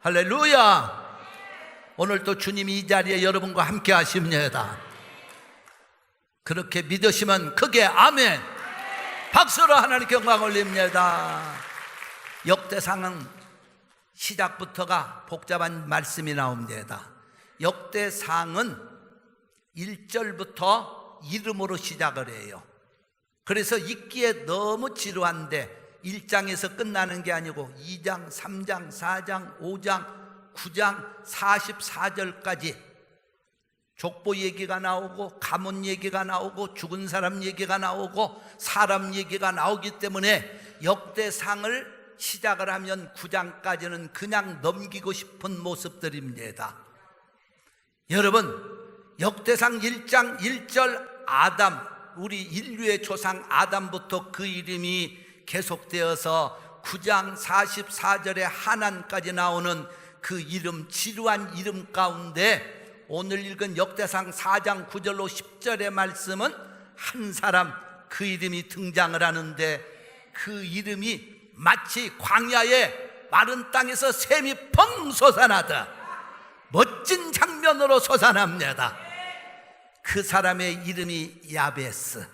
할렐루야. 오늘도 주님이 이 자리에 여러분과 함께 하십니다. 그렇게 믿으시면 크게 아멘. 박수로 하나님께 영광 올립니다. 역대상은 시작부터가 복잡한 말씀이 나옵니다. 역대상은 1절부터 이름으로 시작을 해요. 그래서 읽기에 너무 지루한데 1장에서 끝나는 게 아니고 2장, 3장, 4장, 5장, 9장, 44절까지 족보 얘기가 나오고 가문 얘기가 나오고 죽은 사람 얘기가 나오고 사람 얘기가 나오기 때문에 역대상을 시작을 하면 9장까지는 그냥 넘기고 싶은 모습들입니다. 여러분, 역대상 1장 1절 아담, 우리 인류의 조상 아담부터 그 이름이 계속되어서 9장 44절에 하난까지 나오는 그 이름, 지루한 이름 가운데 오늘 읽은 역대상 4장 9절로 10절의 말씀은 한 사람 그 이름이 등장을 하는데 그 이름이 마치 광야의 마른 땅에서 샘이 펑 솟아나듯 멋진 장면으로 솟아납니다. 그 사람의 이름이 야베스.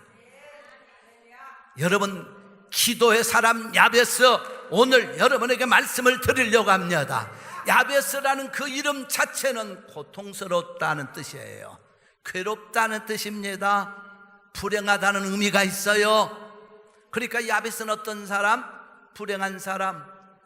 여러분, 기도의 사람 야베스, 오늘 여러분에게 말씀을 드리려고 합니다. 야베스라는 그 이름 자체는 고통스럽다는 뜻이에요. 괴롭다는 뜻입니다. 불행하다는 의미가 있어요. 그러니까 야베스는 어떤 사람? 불행한 사람,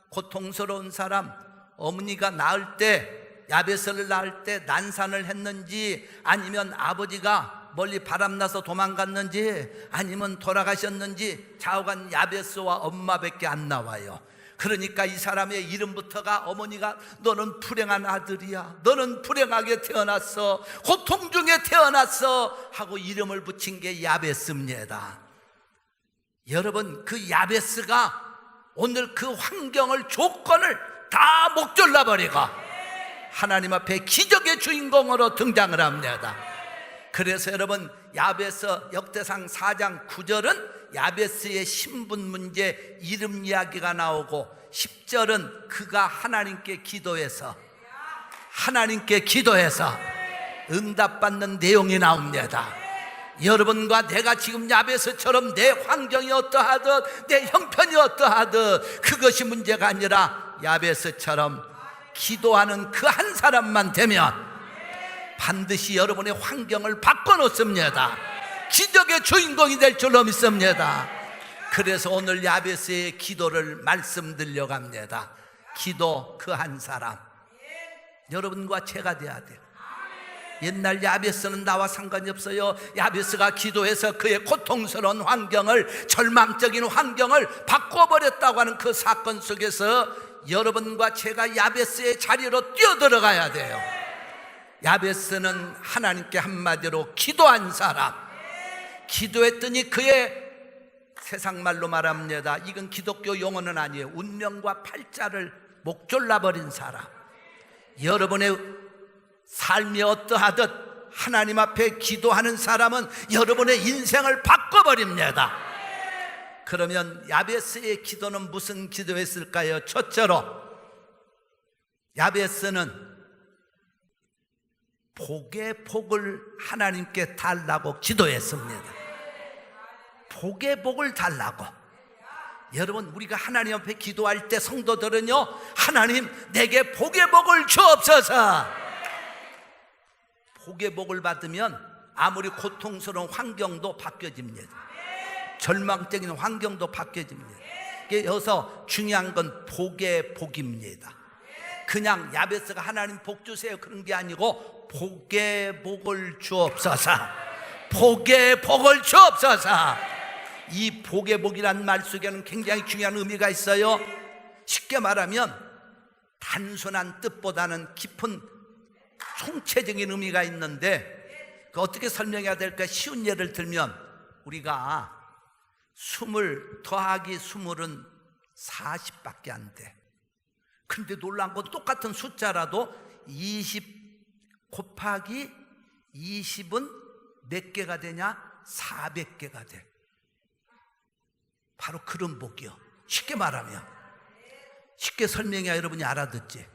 고통스러운 사람. 어머니가 낳을 때, 야베스를 낳을 때 난산을 했는지, 아니면 아버지가 멀리 바람나서 도망갔는지, 아니면 돌아가셨는지 좌우간 야베스와 엄마밖에 안 나와요. 그러니까 이 사람의 이름부터가 어머니가 너는 불행한 아들이야, 너는 불행하게 태어났어, 고통 중에 태어났어 하고 이름을 붙인 게 야베스입니다. 여러분, 그 야베스가 오늘 그 환경을, 조건을 다 목졸라버리고 하나님 앞에 기적의 주인공으로 등장을 합니다. 그래서 여러분, 야베스 역대상 4장 9절은 야베스의 신분 문제, 이름 이야기가 나오고 10절은 그가 하나님께 기도해서 응답받는 내용이 나옵니다. 여러분과 내가 지금 야베스처럼 내 환경이 어떠하든 내 형편이 어떠하든 그것이 문제가 아니라 야베스처럼 기도하는 그 한 사람만 되면 반드시 여러분의 환경을 바꿔놓습니다. 기적의 주인공이 될 줄로 믿습니다. 그래서 오늘 야베스의 기도를 말씀드리려고 합니다. 기도 그 한 사람, 여러분과 제가 돼야 돼요. 옛날 야베스는 나와 상관이 없어요. 야베스가 기도해서 그의 고통스러운 환경을, 절망적인 환경을 바꿔버렸다고 하는 그 사건 속에서 여러분과 제가 야베스의 자리로 뛰어들어가야 돼요. 야베스는 하나님께 한마디로 기도한 사람, 기도했더니 그의, 세상 말로 말합니다, 이건 기독교 용어는 아니에요, 운명과 팔자를 목졸라버린 사람. 여러분의 삶이 어떠하듯 하나님 앞에 기도하는 사람은 여러분의 인생을 바꿔버립니다. 그러면 야베스의 기도는 무슨 기도했을까요? 첫째로 야베스는 복의 복을 하나님께 달라고 기도했습니다. 복의 복을 달라고. 여러분, 우리가 하나님 앞에 기도할 때 성도들은요, 하나님 내게 복의 복을 주옵소서. 복의 복을 받으면 아무리 고통스러운 환경도 바뀌어집니다. 절망적인 환경도 바뀌어집니다. 여기서 중요한 건 복의 복입니다. 그냥 야베스가 하나님 복 주세요 그런 게 아니고 복의 복을 주옵소서, 복의 복을 주옵소서. 이 복의 복이라는 말 속에는 굉장히 중요한 의미가 있어요. 쉽게 말하면 단순한 뜻보다는 깊은 총체적인 의미가 있는데, 그 어떻게 설명해야 될까? 쉬운 예를 들면, 우리가 20 더하기 20은 40밖에 안 돼. 근데 놀라운 건 똑같은 숫자라도 20 곱하기 20은 몇 개가 되냐? 400개가 돼. 바로 그런 복이요. 쉽게 말하면, 쉽게 설명해야 여러분이 알아듣지.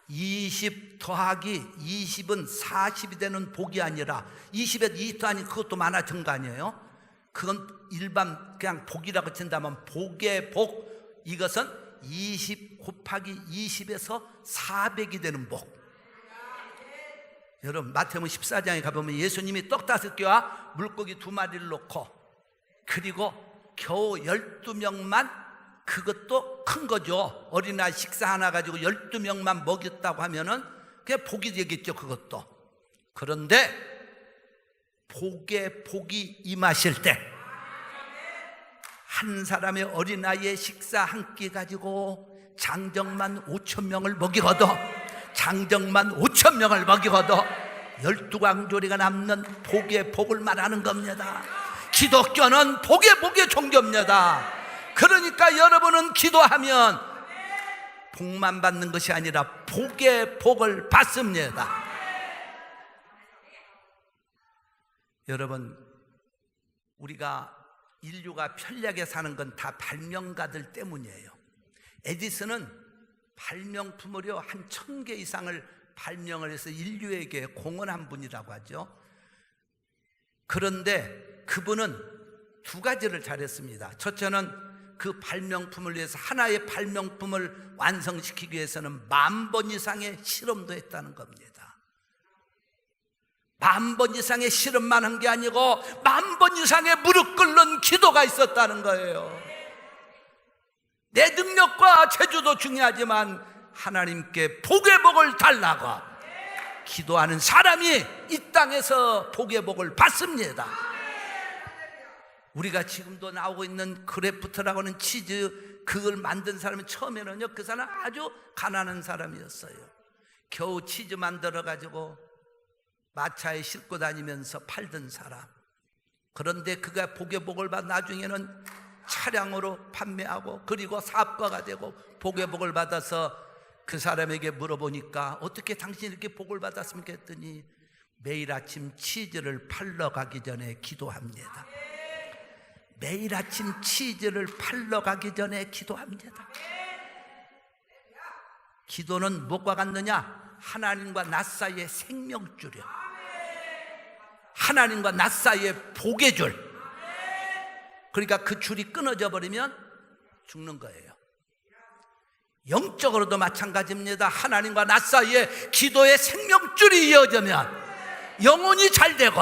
20 더하기 20은 40이 되는 복이 아니라 20에 20 더하니 그것도 많아진 거 아니에요? 그건 일반 그냥 복이라고 친다면 복의 복, 이것은 20 곱하기 20에서 400이 되는 복. 여러분 마태복음 14장에 가보면 예수님이 떡 5개와 물고기 2마리를 놓고 그리고 겨우 12명만, 그것도 큰 거죠. 어린아이 식사 하나 가지고 12명만 먹였다고 하면은 그게 복이 되겠죠, 그것도. 그런데 복의 복이 임하실 때 한 사람의 어린아이의 식사 한 끼 가지고 장정만 5,000명을 먹이거든, 장정만 5,000명을 먹이거든 12광조리가 남는 복의 복을 말하는 겁니다. 기독교는 복의 종교입니다. 그러니까 여러분은 기도하면 복만 받는 것이 아니라 복의 복을 받습니다. 여러분, 우리가 인류가 편리하게 사는 건 다 발명가들 때문이에요. 에디슨은 발명품을요 한 1,000개 이상을 발명을 해서 인류에게 공헌한 분이라고 하죠. 그런데 그분은 2가지를 잘했습니다. 첫째는 그 발명품을 위해서, 하나의 발명품을 완성시키기 위해서는 10,000번 이상의 실험도 했다는 겁니다. 10,000번 이상의 실험만 한 게 아니고 10,000번 이상의 무릎 꿇는 기도가 있었다는 거예요. 내 능력과 재주도 중요하지만 하나님께 복의 복을 달라고 기도하는 사람이 이 땅에서 복의 복을 받습니다. 우리가 지금도 나오고 있는 크래프트라고 하는 치즈, 그걸 만든 사람은 처음에는요, 그 사람 아주 가난한 사람이었어요. 겨우 치즈 만들어 가지고 마차에 싣고 다니면서 팔던 사람. 그런데 그가 복의 복을 받아 나중에는 차량으로 판매하고 그리고 사업가가 되고 복의 복을 받아서 그 사람에게 물어보니까 어떻게 당신이 이렇게 복을 받았습니까 했더니 매일 아침 치즈를 팔러 가기 전에 기도합니다. 매일 아침 치즈를 팔러 가기 전에 기도합니다. 기도는 무엇과 같느냐? 하나님과 나 사이의 생명줄이야. 하나님과 나 사이의 복의 줄. 그러니까 그 줄이 끊어져 버리면 죽는 거예요. 영적으로도 마찬가지입니다. 하나님과 나 사이에 기도의 생명줄이 이어지면 영혼이 잘 되고,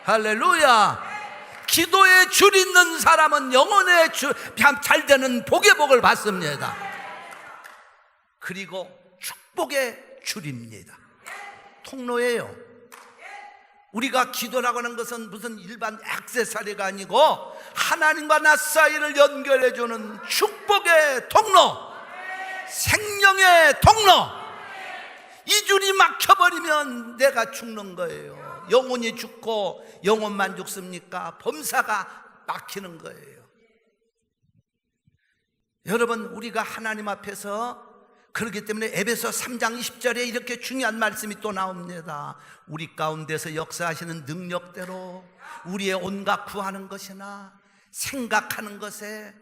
할렐루야. 기도의 줄 있는 사람은 영혼의 줄 잘 되는 복의 복을 받습니다. 그리고 축복의 줄입니다. 통로예요. 우리가 기도라고 하는 것은 무슨 일반 액세서리가 아니고 하나님과 나 사이를 연결해주는 축복의 통로, 생명의 통로. 이 줄이 막혀버리면 내가 죽는 거예요. 영혼이 죽고 영혼만 죽습니까? 범사가 막히는 거예요. 여러분, 우리가 하나님 앞에서, 그렇기 때문에 에베소 3장 20절에 이렇게 중요한 말씀이 또 나옵니다. 우리 가운데서 역사하시는 능력대로 우리의 온갖 구하는 것이나 생각하는 것에,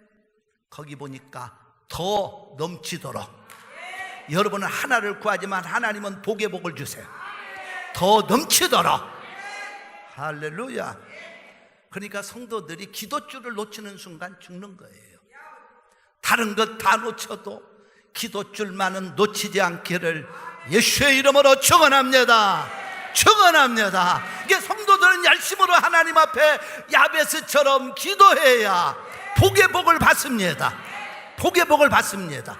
거기 보니까 더 넘치도록. 여러분은 하나를 구하지만 하나님은 복의 복을 주세요. 더 넘치도록. 할렐루야. 그러니까 성도들이 기도줄을 놓치는 순간 죽는 거예요. 다른 것 다 놓쳐도 기도줄만은 놓치지 않기를 예수의 이름으로 축원합니다. 축원합니다. 이게 성도들은 열심으로 하나님 앞에 야베스처럼 기도해야 복의 복을 받습니다. 복의 복을 받습니다.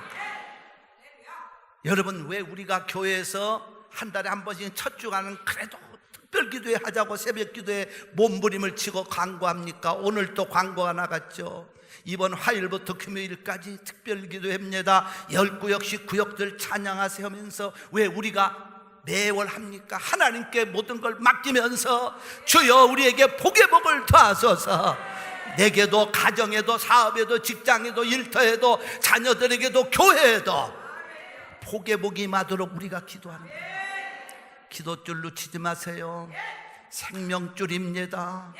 여러분, 왜 우리가 교회에서 한 달에 한 번씩 첫 주간은 그래도 특별 기도회 하자고 새벽 기도에 몸부림을 치고 광고합니까? 오늘 또 광고가 나갔죠. 이번 화요일부터 금요일까지 특별 기도회입니다. 10구역씩 구역들 찬양하세요 하면서 왜 우리가 매월 합니까? 하나님께 모든 걸 맡기면서 주여 우리에게 복의 복을 더하소서. 내게도, 가정에도, 사업에도, 직장에도, 일터에도, 자녀들에게도, 교회에도 복의 복이 임하도록 우리가 기도하는 거예요. 기도줄 놓치지 마세요. 생명줄입니다.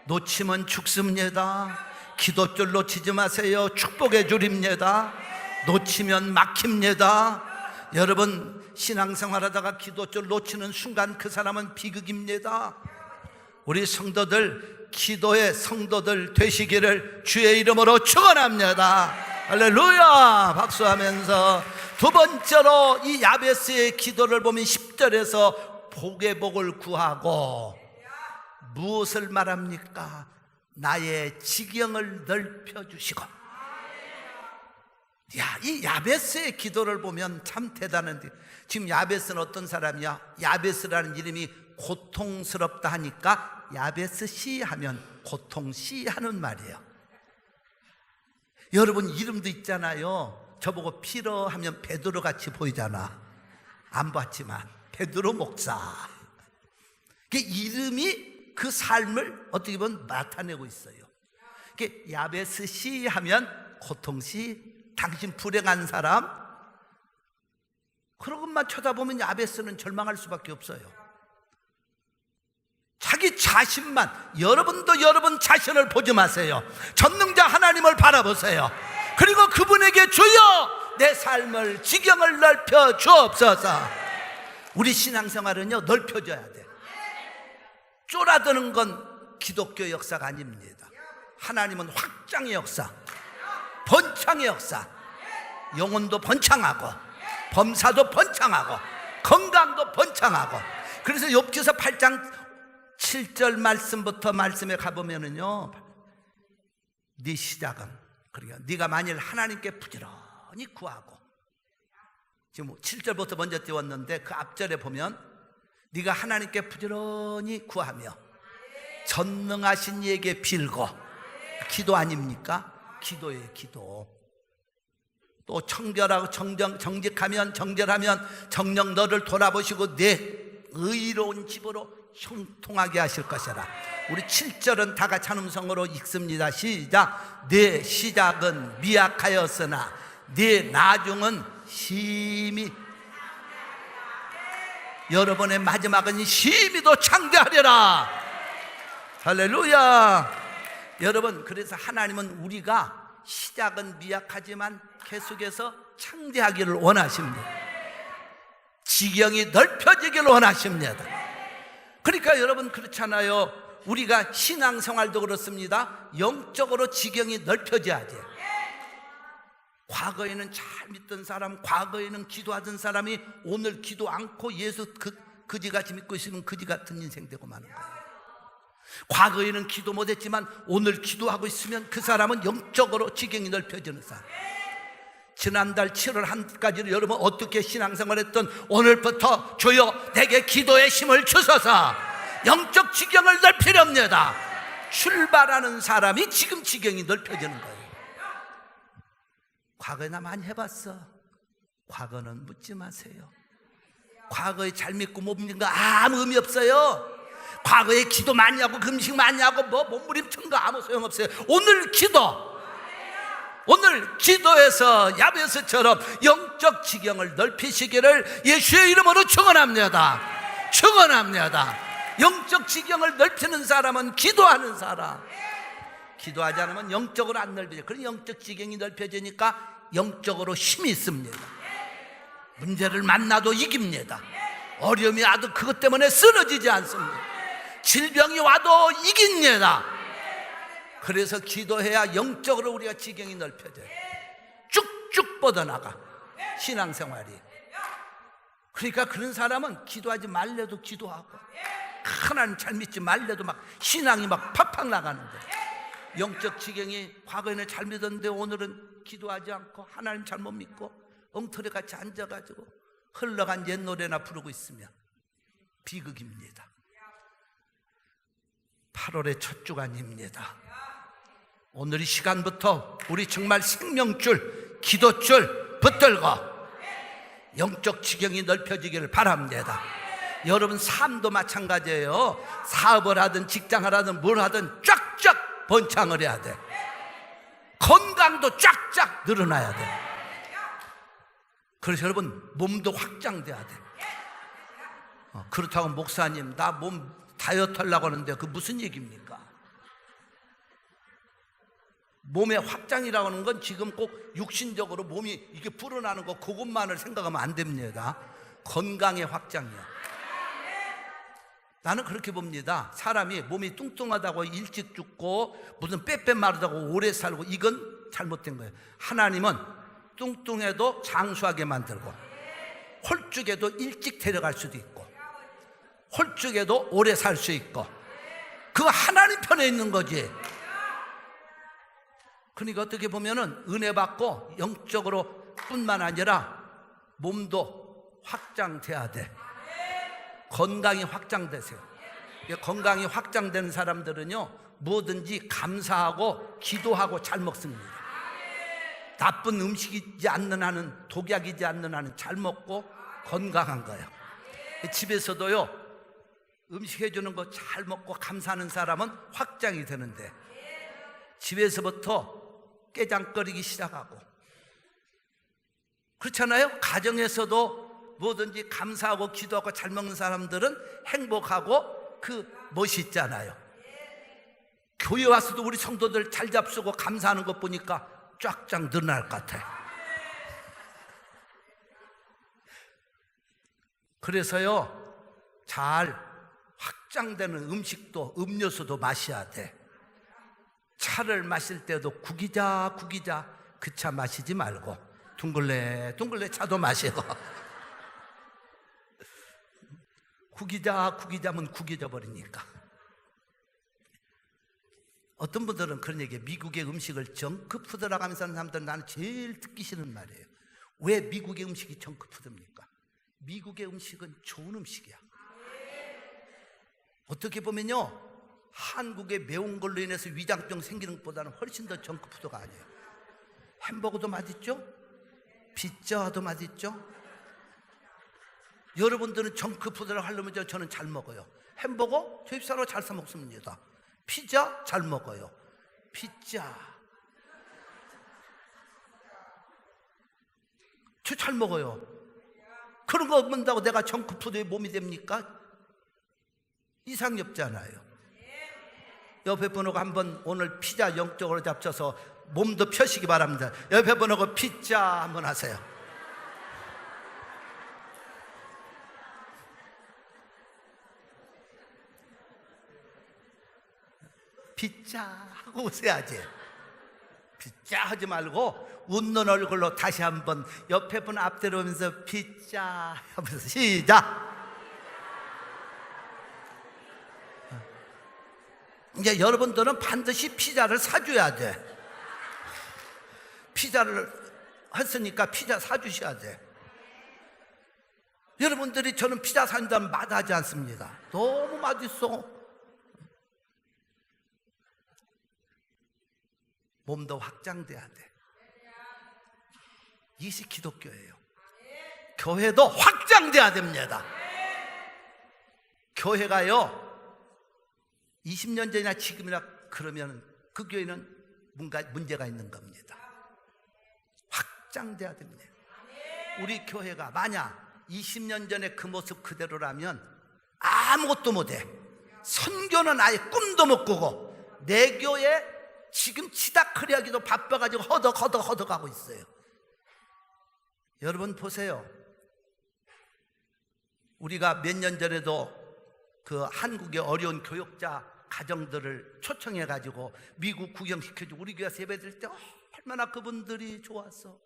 놓치면 죽습니다. 기도줄 놓치지 마세요. 축복의 줄입니다. 놓치면 막힙니다. 여러분 신앙생활하다가 기도줄 놓치는 순간 그 사람은 비극입니다. 우리 성도들 기도의 성도들 되시기를 주의 이름으로 축원합니다. 할렐루야 박수하면서 두 번째로 이 야베스의 기도를 보면 10절에서 복의 복을 구하고 무엇을 말합니까? 나의 지경을 넓혀주시고. 야, 이 야베스의 기도를 보면 참 대단한데, 지금 야베스는 어떤 사람이야? 야베스라는 이름이 고통스럽다 하니까 야베스 씨 하면 고통 씨 하는 말이에요. 여러분 이름도 있잖아요. 저보고 피러 하면 베드로 같이 보이잖아. 안 봤지만 베드로 목사. 그 이름이 그 삶을 어떻게 보면 나타내고 있어요. 야베스 씨 하면 고통 씨, 당신 불행한 사람. 그런 것만 쳐다보면 야베스는 절망할 수밖에 없어요. 자기 자신만, 여러분도 여러분 자신을 보지 마세요. 전능자 하나님을 바라보세요. 그리고 그분에게 주여 내 삶을 지경을 넓혀 주옵소서. 우리 신앙생활은요 넓혀져야 돼. 쫄아드는 건 기독교 역사가 아닙니다. 하나님은 확장의 역사, 번창의 역사, 영혼도 번창하고 범사도 번창하고 건강도 번창하고. 그래서 욥기서 8장 7절 말씀부터 말씀에 가보면은요, 네 시작은, 그러니까 네가 만일 하나님께 부지런히 구하고, 지금 7절부터 먼저 띄웠는데 그 앞절에 보면 네가 하나님께 부지런히 구하며 전능하신 이에게 빌고, 기도 아닙니까? 기도예요, 기도. 또 청결하고 정직하면, 정결하면 정녕 너를 돌아보시고 내 의로운 집으로 형통하게 하실 것이라. 우리 7절은 다 같이 한 음성으로 읽습니다. 시작. 내 시작은 미약하였으나 내 나중은 심히, 여러분의 마지막은 심히 더 창대하리라. 할렐루야. 여러분, 그래서 하나님은 우리가 시작은 미약하지만 계속해서 창대하기를 원하십니다. 지경이 넓혀지기를 원하십니다. 그러니까 여러분 그렇잖아요. 우리가 신앙생활도 그렇습니다. 영적으로 지경이 넓혀져야지. 과거에는 잘 믿던 사람, 과거에는 기도하던 사람이 오늘 기도 않고 예수 그지같이 믿고 있으면 그지 같은 인생 되고 마는 거예요. 과거에는 기도 못했지만 오늘 기도하고 있으면 그 사람은 영적으로 지경이 넓혀지는 사람. 지난달 7월 1일까지는 여러분 어떻게 신앙생활했던, 오늘부터 주여 내게 기도의 힘을 주소서, 영적 지경을 넓히렵니다. 출발하는 사람이 지금 지경이 넓혀지는 거예요. 과거에 나 많이 해봤어. 과거는 묻지 마세요. 과거에 잘 믿고 못 믿는 거 아무 의미 없어요. 과거에 기도 많이 하고 금식 많이 하고 뭐 몸부림친 거 아무 소용없어요. 오늘 기도, 오늘 기도에서 야베스처럼 영적 지경을 넓히시기를 예수의 이름으로 축원합니다. 축원합니다. 영적 지경을 넓히는 사람은 기도하는 사람. 기도하지 않으면 영적으로 안 넓혀져. 그런 영적 지경이 넓혀지니까 영적으로 힘이 있습니다. 문제를 만나도 이깁니다. 어려움이 와도 그것 때문에 쓰러지지 않습니다. 질병이 와도 이깁니다. 그래서 기도해야 영적으로 우리가 지경이 넓혀져요. 쭉쭉 뻗어나가 신앙생활이. 그러니까 그런 사람은 기도하지 말래도 기도하고, 하나님 잘 믿지 말래도 막 신앙이 막 팍팍 나가는데, 영적 지경이 과거에는 잘 믿었는데 오늘은 기도하지 않고 하나님 잘못 믿고 엉터리같이 앉아가지고 흘러간 옛 노래나 부르고 있으면 비극입니다. 8월의 첫 주간입니다. 오늘 이 시간부터 우리 정말 생명줄, 기도줄 붙들고 영적 지경이 넓혀지기를 바랍니다. 여러분 삶도 마찬가지예요. 사업을 하든 직장을 하든 뭘 하든 쫙쫙 번창을 해야 돼. 건강도 쫙쫙 늘어나야 돼. 그래서 여러분 몸도 확장돼야 돼. 그렇다고 목사님 나 몸 다이어트 하려고 하는데 그 무슨 얘기입니까? 몸의 확장이라고 하는 건 지금 꼭 육신적으로 몸이 이게 불어나는 거 그것만을 생각하면 안 됩니다. 건강의 확장이요. 나는 그렇게 봅니다. 사람이 몸이 뚱뚱하다고 일찍 죽고 무슨 빼빼 마르다고 오래 살고 이건 잘못된 거예요. 하나님은 뚱뚱해도 장수하게 만들고 홀쭉해도 일찍 데려갈 수도 있고 홀쭉해도 오래 살 수 있고 그거 하나님 편에 있는 거지. 그러니까 어떻게 보면은 은혜 받고 영적으로 뿐만 아니라 몸도 확장돼야 돼. 건강이 확장되세요. 건강이 확장되는 사람들은요 뭐든지 감사하고 기도하고 잘 먹습니다. 나쁜 음식이지 않는 한은 독약이지 않는 한은 잘 먹고 건강한 거예요. 집에서도요 음식 해주는 거 잘 먹고 감사하는 사람은 확장이 되는데 집에서부터 깨장거리기 시작하고 그렇잖아요. 가정에서도 뭐든지 감사하고 기도하고 잘 먹는 사람들은 행복하고 그 멋있잖아요. 교회 와서도 우리 성도들 잘 잡수고 감사하는 것 보니까 쫙쫙 늘어날 것 같아요. 그래서요 잘 확장되는 음식도 음료수도 마셔야 돼. 차를 마실 때도 구기자 그 차 마시지 말고 둥글레 차도 마시고 구기자면 구겨져 버리니까. 어떤 분들은 그런 얘기해요. 미국의 음식을 정크푸드라고 하면서 하는 사람들은 나는 제일 듣기 싫은 말이에요. 왜 미국의 음식이 정크푸드입니까? 미국의 음식은 좋은 음식이야. 어떻게 보면요 한국의 매운 걸로 인해서 위장병 생기는 것보다는 훨씬 더 정크푸드가 아니에요. 햄버거도 맛있죠? 피자도 맛있죠? 여러분들은 정크푸드를 하려면 저는 잘 먹어요. 햄버거 저 집사로 잘 사 먹습니다. 피자 잘 먹어요. 피자 저 잘 먹어요. 그런 거 먹는다고 내가 정크푸드의 몸이 됩니까? 이상이 없잖아요. 옆에 분하고 한번 오늘 피자 영적으로 잡쳐서 몸도 펴시기 바랍니다. 옆에 분하고 피자 한번 하세요. 피자 하고 웃어야지. 피자 하지 말고 웃는 얼굴로 다시 한번 옆에 분 앞대로 오면서 피자 하면서 시작. 이제 여러분들은 반드시 피자를 사줘야 돼. 피자를 했으니까 피자 사주셔야 돼. 여러분들이 저는 피자 사준다면 마다하지 않습니다. 너무 맛있어. 몸도 확장돼야 돼. 이것이 기독교예요. 교회도 확장돼야 됩니다. 교회가요 20년 전이나 지금이나 그러면 그 교회는 뭔가 문제가 있는 겁니다. 확장돼야 됩니다. 우리 교회가 만약 20년 전에 그 모습 그대로라면 아무것도 못해. 선교는 아예 꿈도 못 꾸고 내 교회 지금 치다크리하기도 바빠가지고 허덕하고 있어요. 여러분 보세요. 우리가 몇 년 전에도 그 한국의 어려운 교역자 가정들을 초청해가지고 미국 구경시켜주고 우리 교회에서 예배드릴 때 얼마나 그분들이 좋았어.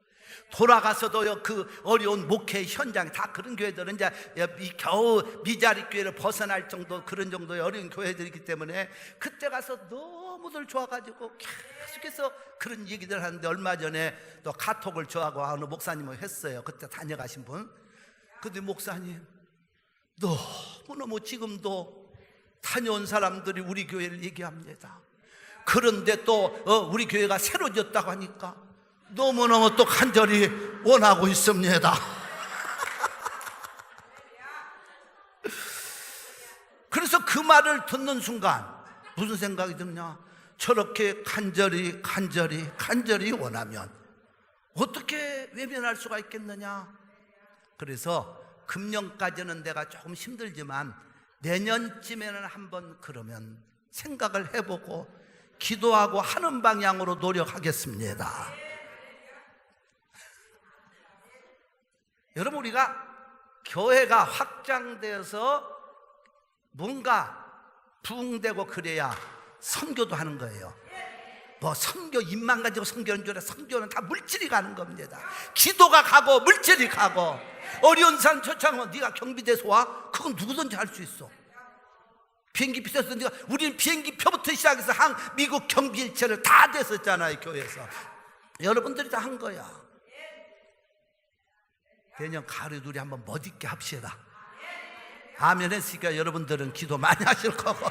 돌아가서도요 그 어려운 목회 현장 다 그런 교회들은 이제 겨우 미자리 교회를 벗어날 정도 그런 정도의 어려운 교회들이기 때문에 그때 가서 너무들 좋아가지고 계속해서 그런 얘기들 하는데 얼마 전에 또 카톡을 저하고 어느 목사님을 했어요. 그때 다녀가신 분. 근데 목사님 너무너무 지금도 다녀온 사람들이 우리 교회를 얘기합니다. 그런데 또 우리 교회가 새로 지었다고 하니까 너무너무 또 간절히 원하고 있습니다. 그래서 그 말을 듣는 순간 무슨 생각이 드느냐? 저렇게 간절히 원하면 어떻게 외면할 수가 있겠느냐? 그래서 금년까지는 내가 조금 힘들지만 내년쯤에는 한번 그러면 생각을 해보고 기도하고 하는 방향으로 노력하겠습니다. 여러분, 우리가 교회가 확장되어서 뭔가 부흥되고 그래야 선교도 하는 거예요. 뭐 선교 입만 가지고 선교하는 줄 알아. 선교는 다 물질이 가는 겁니다. 기도가 가고 물질이 가고. 어려운 사람 초청하면 네가 경비대에서 와? 그건 누구든지 할 수 있어. 비행기 표에서 네가, 우리는 비행기 표부터 시작해서 미국 경비 일체를 다 됐었잖아요, 교회에서. 여러분들이 다 한 거야. 내년 가을에 우리 한번 멋있게 합시다. 아멘 했으니까 여러분들은 기도 많이 하실 거고.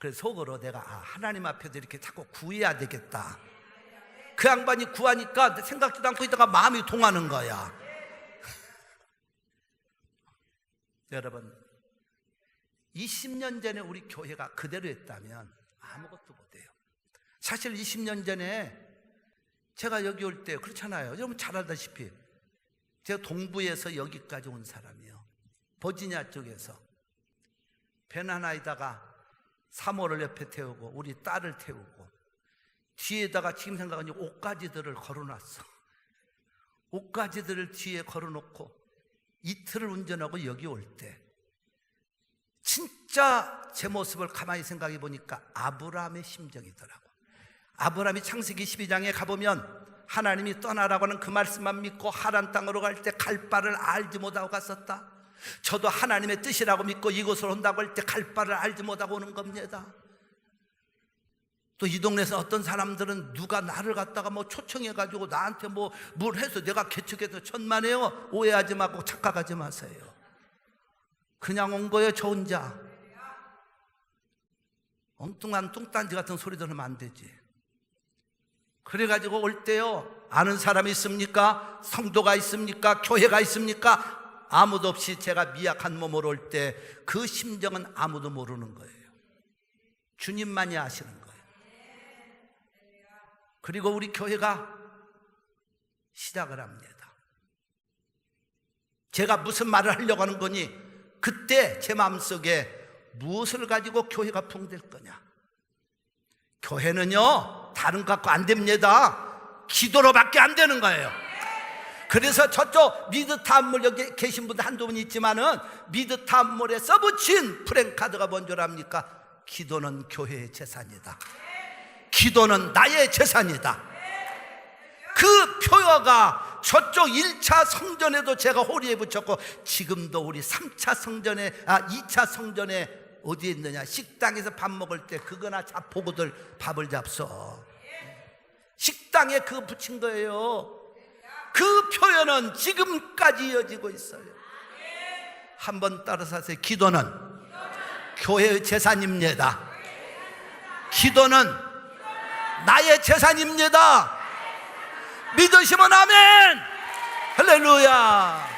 그래서 속으로 내가 하나님 앞에도 이렇게 자꾸 구해야 되겠다. 그 양반이 구하니까 생각지도 않고 있다가 마음이 동하는 거야. 여러분, 20년 전에 우리 교회가 그대로 했다면 아무것도 못해요. 사실 20년 전에 제가 여기 올 때 그렇잖아요. 여러분 잘 알다시피 제가 동부에서 여기까지 온 사람이에요. 버지니아 쪽에서 밴 하나에다가 사모를 옆에 태우고 우리 딸을 태우고 뒤에다가 지금 생각하니 옷가지들을 걸어놨어. 옷가지들을 뒤에 걸어놓고 이틀을 운전하고 여기 올 때 진짜 제 모습을 가만히 생각해 보니까 아브라함의 심정이더라고. 아브라함이 창세기 12장에 가보면 하나님이 떠나라고 하는 그 말씀만 믿고 하란 땅으로 갈 때 갈 바를 알지 못하고 갔었다. 저도 하나님의 뜻이라고 믿고 이곳으로 온다고 할 때 갈 바를 알지 못하고 오는 겁니다. 또 이 동네에서 어떤 사람들은 누가 나를 갖다가 뭐 초청해가지고 나한테 뭘 해서 내가 개척해서 천만에요. 오해하지 말고 착각하지 마세요. 그냥 온 거예요, 저 혼자. 엉뚱한 뚱딴지 같은 소리 들으면 안 되지. 그래가지고 올 때요, 아는 사람이 있습니까? 성도가 있습니까? 교회가 있습니까? 아무도 없이 제가 미약한 몸으로 올 때 그 심정은 아무도 모르는 거예요. 주님만이 아시는 거예요. 그리고 우리 교회가 시작을 합니다. 제가 무슨 말을 하려고 하는 거니? 그때 제 마음속에 무엇을 가지고 교회가 부흥될 거냐? 교회는요, 다른 거 갖고 안 됩니다. 기도로밖에 안 되는 거예요. 그래서 저쪽 미드타운몰 여기 계신 분들 한두 분 있지만은 미드타운몰에 써붙인 프랭카드가 뭔 줄 압니까? 기도는 교회의 재산이다. 기도는 나의 재산이다. 그 표어가 저쪽 1차 성전에도 제가 호리에 붙였고 지금도 우리 3차 성전에 2차 성전에 어디에 있느냐? 식당에서 밥 먹을 때 그거나 보고들 밥을 잡숴. 식당에 그거 붙인 거예요. 그 표현은 지금까지 이어지고 있어요. 한번 따라서 하세요. 기도는 교회의 재산입니다. 기도는 나의 재산입니다. 믿으시면 아멘. 할렐루야.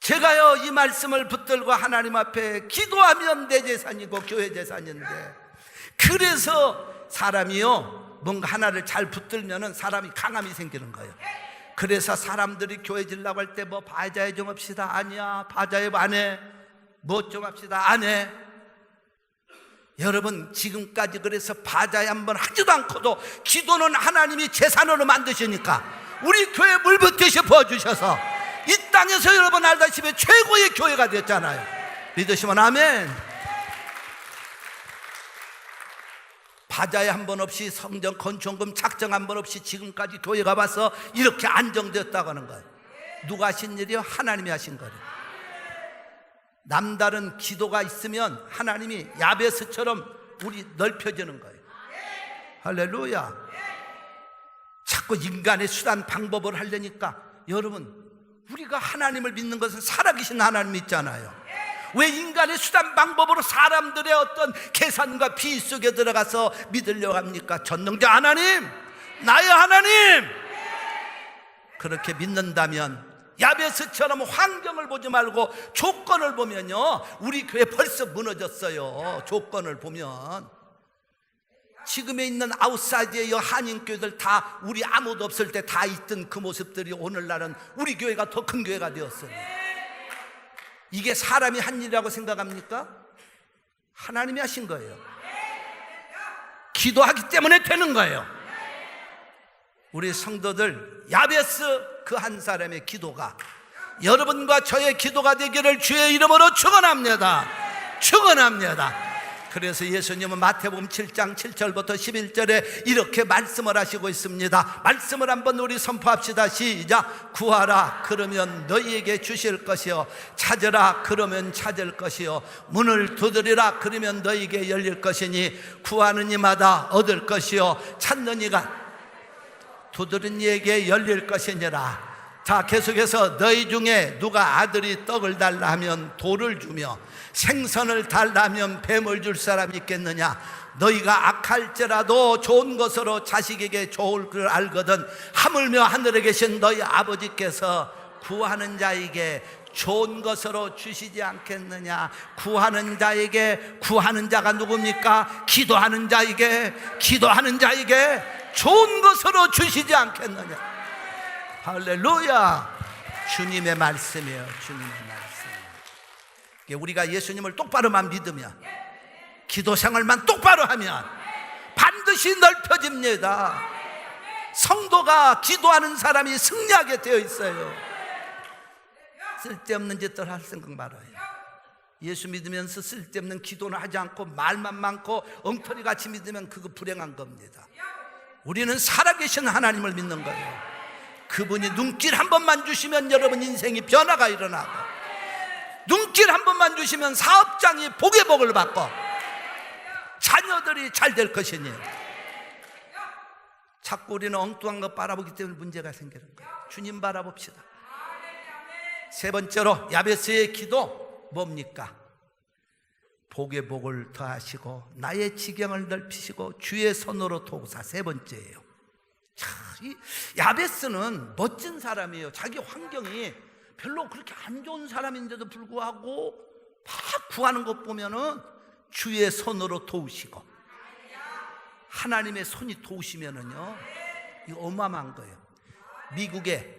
제가요 이 말씀을 붙들고 하나님 앞에 기도하면 내 재산이고 교회 재산인데, 그래서 사람이요 뭔가 하나를 잘 붙들면은 사람이 강함이 생기는 거예요. 그래서 사람들이 교회 지려고 할 때 뭐 바자회 좀 합시다. 아니야, 바자회 안 해. 뭐 좀 합시다. 안 해. 여러분, 지금까지 그래서 바자회 한번 하지도 않고도 기도는 하나님이 재산으로 만드시니까 우리 교회 물 붓듯이 부어주셔서 이 땅에서 여러분 알다시피 최고의 교회가 됐잖아요. 믿으시면 아멘. 바자회 한 번 없이 성전 건축금 작정 한 번 없이 지금까지 교회가 와서 이렇게 안정되었다고 하는 거예요. 누가 하신 일이요? 하나님이 하신 거예요. 남다른 기도가 있으면 하나님이 야베스처럼 우리 넓혀지는 거예요. 할렐루야. 자꾸 인간의 수단 방법을 하려니까 여러분, 우리가 하나님을 믿는 것은 살아계신 하나님 있잖아요. 왜 인간의 수단 방법으로 사람들의 어떤 계산과 비위 속에 들어가서 믿으려고 합니까? 전능자 하나님, 나의 하나님. 그렇게 믿는다면 야베스처럼 환경을 보지 말고 조건을 보면요, 우리 교회 벌써 무너졌어요. 조건을 보면 지금에 있는 아웃사이드의 한인교회들 다 우리 아무도 없을 때 다 있던 그 모습들이 오늘날은 우리 교회가 더 큰 교회가 되었어요. 이게 사람이 한 일이라고 생각합니까? 하나님이 하신 거예요. 기도하기 때문에 되는 거예요. 우리 성도들, 야베스 그 한 사람의 기도가 여러분과 저의 기도가 되기를 주의 이름으로 축원합니다. 축원합니다. 그래서 예수님은 마태복음 7장 7절부터 11절에 이렇게 말씀을 하시고 있습니다. 말씀을 한번 우리 선포합시다. 시작. 구하라 그러면 너희에게 주실 것이요, 찾으라 그러면 찾을 것이요, 문을 두드리라 그러면 너희에게 열릴 것이니 구하는 이마다 얻을 것이요, 찾는 이가 두드린 이에게 열릴 것이니라. 자, 계속해서 너희 중에 누가 아들이 떡을 달라 하면 돌을 주며 생선을 달라 하면 뱀을 줄 사람이 있겠느냐? 너희가 악할지라도 좋은 것으로 자식에게 좋을 줄 알거든 하물며 하늘에 계신 너희 아버지께서 구하는 자에게 좋은 것으로 주시지 않겠느냐? 구하는 자에게, 구하는 자가 누굽니까? 기도하는 자에게, 기도하는 자에게 좋은 것으로 주시지 않겠느냐? 할렐루야. 주님의 말씀이에요. 주님의 말씀. 우리가 예수님을 똑바로만 믿으면, 기도 생활만 똑바로 하면 반드시 넓혀집니다. 성도가 기도하는 사람이 승리하게 되어 있어요. 쓸데없는 짓들 할 생각 말아요. 예수 믿으면서 쓸데없는 기도는 하지 않고 말만 많고 엉터리같이 믿으면 그거 불행한 겁니다. 우리는 살아계신 하나님을 믿는 거예요. 그분이 눈길 한 번만 주시면 여러분 인생이 변화가 일어나고, 눈길 한 번만 주시면 사업장이 복의 복을 받고 자녀들이 잘 될 것이니, 자꾸 우리는 엉뚱한 거 바라보기 때문에 문제가 생기는 거예요. 주님 바라봅시다. 세 번째로 야베스의 기도 뭡니까? 복의 복을 더하시고 나의 지경을 넓히시고 주의 손으로 도우사. 세 번째예요. 자, 이 야베스는 멋진 사람이에요. 자기 환경이 별로 그렇게 안 좋은 사람인데도 불구하고 막 구하는 것 보면은 주의 손으로 도우시고, 하나님의 손이 도우시면은요, 이거 어마어마한 거예요. 미국에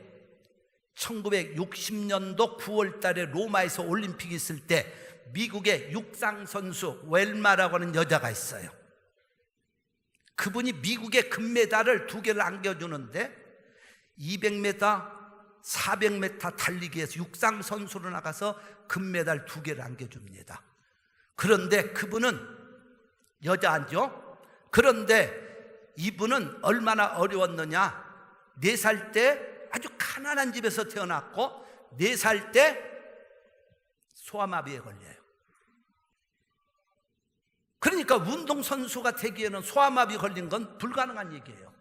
1960년도 9월 달에 로마에서 올림픽이 있을 때 미국의 육상 선수 웰마라고 하는 여자가 있어요. 그분이 미국의 금메달을 2개를 안겨주는데 200m, 400m 달리기에서 육상 선수로 나가서 금메달 2개를 안겨줍니다. 그런데 그분은 여자죠. 그런데 이분은 얼마나 어려웠느냐? 4살 때 아주 가난한 집에서 태어났고 4살 때 소아마비에 걸려요. 그러니까 운동선수가 되기에는 소아마비 걸린 건 불가능한 얘기예요.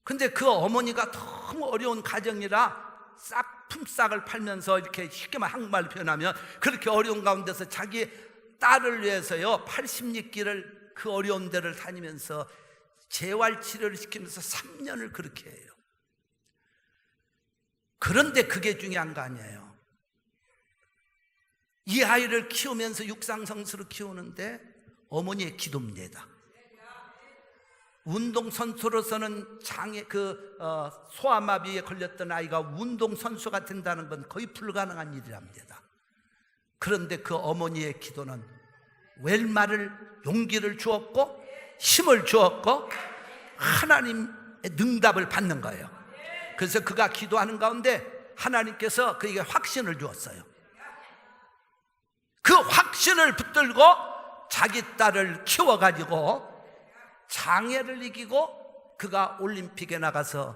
근데 그 어머니가 너무 어려운 가정이라 품삯을 팔면서, 이렇게 쉽게 말 한국말로 표현하면 그렇게 어려운 가운데서 자기 딸을 위해서요 80리길을 그 어려운 데를 다니면서 재활치료를 시키면서 3년을 그렇게 해요. 그런데 그게 중요한 거 아니에요. 이 아이를 키우면서 육상선수로 키우는데 어머니의 기도입니다. 운동선수로서는 소아마비에 걸렸던 아이가 운동선수가 된다는 건 거의 불가능한 일이랍니다. 그런데 그 어머니의 기도는 웰마를 용기를 주었고 힘을 주었고 하나님의 응답을 받는 거예요. 그래서 그가 기도하는 가운데 하나님께서 그에게 확신을 주었어요. 그 확신을 붙들고 자기 딸을 키워가지고 장애를 이기고 그가 올림픽에 나가서,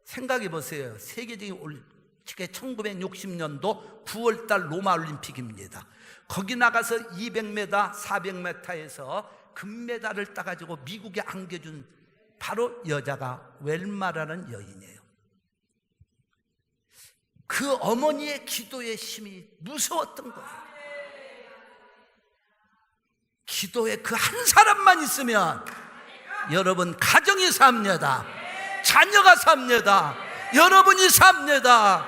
생각해 보세요. 세계적인 올림픽에 1960년도 9월달 로마 올림픽입니다. 거기 나가서 200m, 400m에서 금메달을 따가지고 미국에 안겨준 바로 여자가 웰마라는 여인이에요. 그 어머니의 기도의 힘이 무서웠던 거예요. 기도에 그 한 사람만 있으면 여러분 가정이 삽니다. 자녀가 삽니다. 여러분이 삽니다.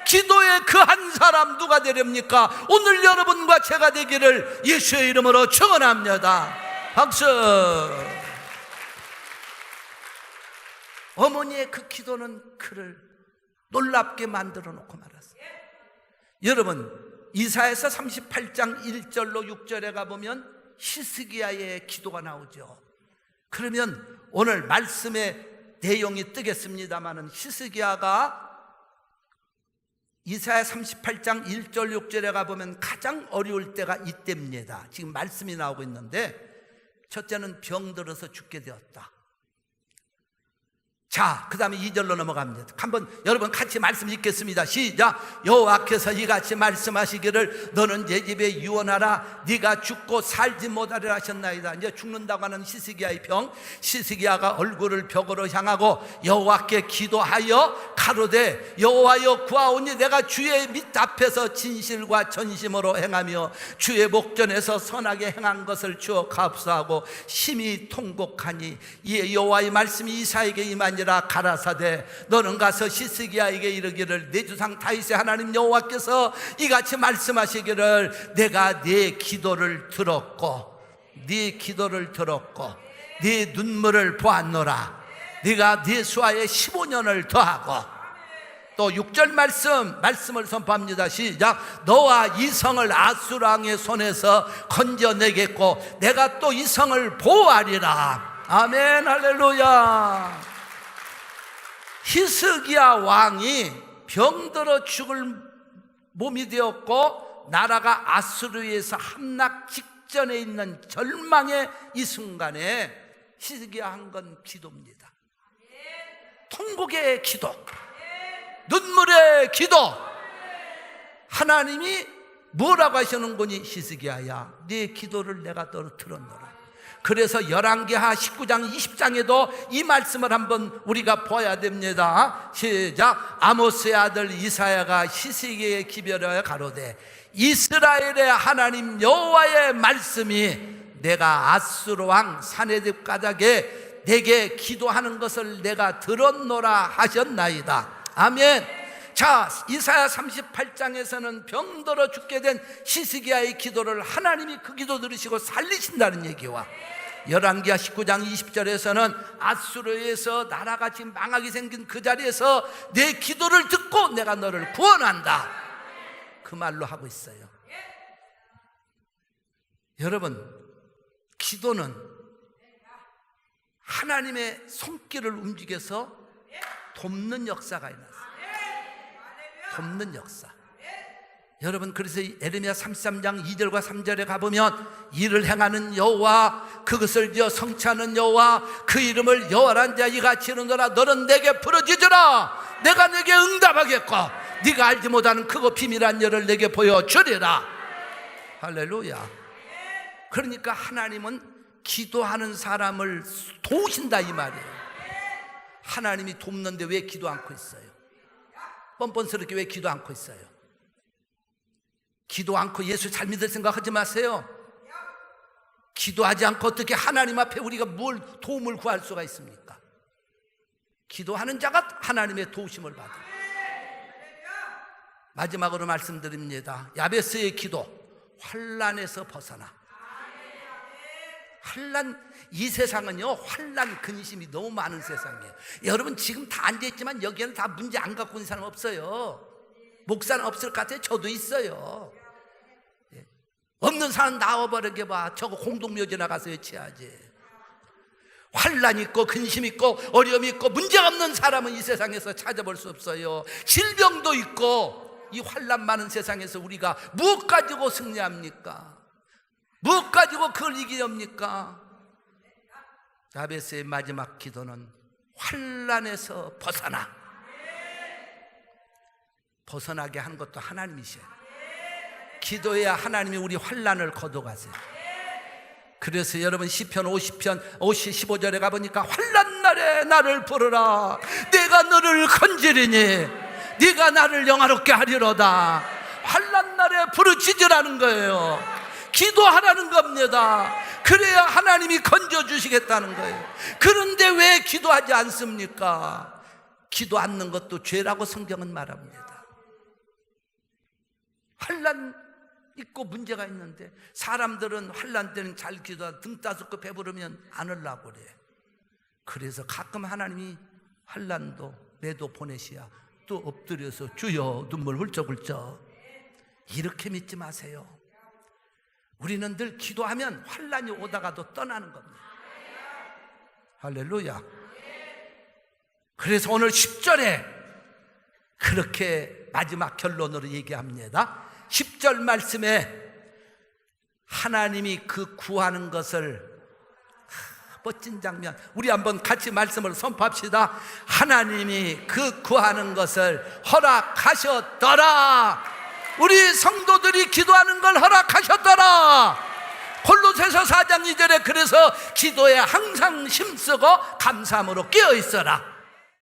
기도에 그 한 사람 누가 되렵니까? 오늘 여러분과 제가 되기를 예수의 이름으로 축원합니다. 박수. 어머니의 그 기도는 그를 놀랍게 만들어 놓고 말았어요. 여러분, 이사야서 38장 1절로 6절에 가보면 히스기야의 기도가 나오죠. 그러면 오늘 말씀의 내용이 뜨겠습니다마는 히스기야가 이사야 38장 1절 6절에 가보면 가장 어려울 때가 이때입니다. 지금 말씀이 나오고 있는데, 첫째는 병들어서 죽게 되었다. 자, 그 다음에 2절로 넘어갑니다. 한번 여러분 같이 말씀 읽겠습니다. 시작. 여호와께서 이같이 말씀하시기를 너는 내 집에 유언하라. 네가 죽고 살지 못하리라 하셨나이다. 이제 죽는다고 하는 히스기야의 병. 히스기야가 얼굴을 벽으로 향하고 여호와께 기도하여 가로되 여호와여 구하오니 내가 주의 밑 앞에서 진실과 전심으로 행하며 주의 목전에서 선하게 행한 것을 주어 값사하고 심히 통곡하니 이에 여호와의 말씀이 이사야에게 임하니라. 가라사대 너는 가서 히스기야에게 이르기를 내 주상 다윗의 하나님 여호와께서 이같이 말씀하시기를 내가 네 기도를 들었고 네 눈물을 보았노라. 네가 네 수하에 15년을 더하고, 또 6절 말씀을 선포합니다. 시작. 너와 이 성을 아수르 왕의 손에서 건져내겠고 내가 또 이 성을 보호하리라. 아멘. 할렐루야. 히스기야 왕이 병들어 죽을 몸이 되었고 나라가 아수르에서 함락 직전에 있는 절망의 이 순간에 히스기야 한 건 기도입니다. 통곡의 기도, 눈물의 기도. 하나님이 뭐라고 하시는 거니? 히스기야야, 네 기도를 내가 너로 들었노라. 그래서 열왕기하 19장 20장에도 이 말씀을 한번 우리가 봐야 됩니다. 시작. 아모스의 아들 이사야가 히스기야에게 기별하여 가로되 이스라엘의 하나님 여호와의 말씀이 내가 아수르 왕 사네립 가닥에 내게 기도하는 것을 내가 들었노라 하셨나이다. 아멘. 자, 이사야 38장에서는 병들어 죽게 된 히스기야의 기도를 하나님이 그 기도 들으시고 살리신다는 얘기와, 열왕기하 19장 20절에서는 아수르에서 나라가 지금 망하게 생긴 그 자리에서 내 기도를 듣고 내가 너를 구원한다, 그 말로 하고 있어요. 여러분, 기도는 하나님의 손길을 움직여서 돕는 역사가 있어요. 돕는 역사. 여러분, 그래서 에레미야 33장 2절과 3절에 가보면 이를 행하는 여호와, 그것을 지어 성취하는 여호와, 그 이름을 여호와란 자 이같이 이르노라. 너는 내게 부르짖으라. 내가 내게 응답하겠고 네가 알지 못하는 크고 비밀한 일을 내게 보여주리라. 할렐루야. 그러니까 하나님은 기도하는 사람을 도우신다 이 말이에요. 하나님이 돕는데 왜 기도 않고 있어요? 뻔뻔스럽게 왜 기도 않고 있어요? 기도 않고 예수 잘 믿을 생각하지 마세요. 기도하지 않고 어떻게 하나님 앞에 우리가 뭘 도움을 구할 수가 있습니까? 기도하는 자가 하나님의 도우심을 받아요. 마지막으로 말씀드립니다. 야베스의 기도, 환난에서 벗어나. 환난, 이 세상은요 환난 근심이 너무 많은 세상이에요. 여러분 지금 다 앉아있지만 여기에는 다 문제 안 갖고 있는 사람 없어요. 목사는 없을 것 같아요. 저도 있어요. 없는 사람 나와버리게 봐. 저거 공동묘지나 가서 외쳐야지. 환난 있고 근심 있고 어려움 있고 문제 없는 사람은 이 세상에서 찾아볼 수 없어요. 질병도 있고 이 환난 많은 세상에서 우리가 무엇 가지고 승리합니까? 무엇 가지고 그걸 이기렵니까? 야베스의 마지막 기도는 환난에서 벗어나게 한 것도 하나님이셔요. 기도해야 하나님이 우리 환난을 거둬가세요. 그래서 여러분 시편 50편 15절에 가보니까 환난 날에 나를 부르라. 내가 너를 건지리니 네가 나를 영화롭게 하리로다. 환난 날에 부르짖으라는 거예요. 기도하라는 겁니다. 그래야 하나님이 건져주시겠다는 거예요. 그런데 왜 기도하지 않습니까? 기도 않는 것도 죄라고 성경은 말합니다. 환난 있고 문제가 있는데 사람들은 환난 때는 잘 기도하다 등 따숩고 배부르면 안 하려고 그래. 그래서 가끔 하나님이 환난도 매도 보내시야 또 엎드려서 주여 눈물 훌쩍훌쩍. 이렇게 믿지 마세요. 우리는 늘 기도하면 환난이 오다가도 떠나는 겁니다. 할렐루야. 그래서 오늘 10절에 그렇게 마지막 결론으로 얘기합니다. 10절 말씀에 하나님이 그 구하는 것을, 멋진 장면, 우리 한번 같이 말씀을 선포합시다. 하나님이 그 구하는 것을 허락하셨더라. 우리 성도들이 기도하는 걸 허락하셨더라. 골로새서 4장 2절에 그래서 기도에 항상 힘쓰고 감사함으로 깨어있어라.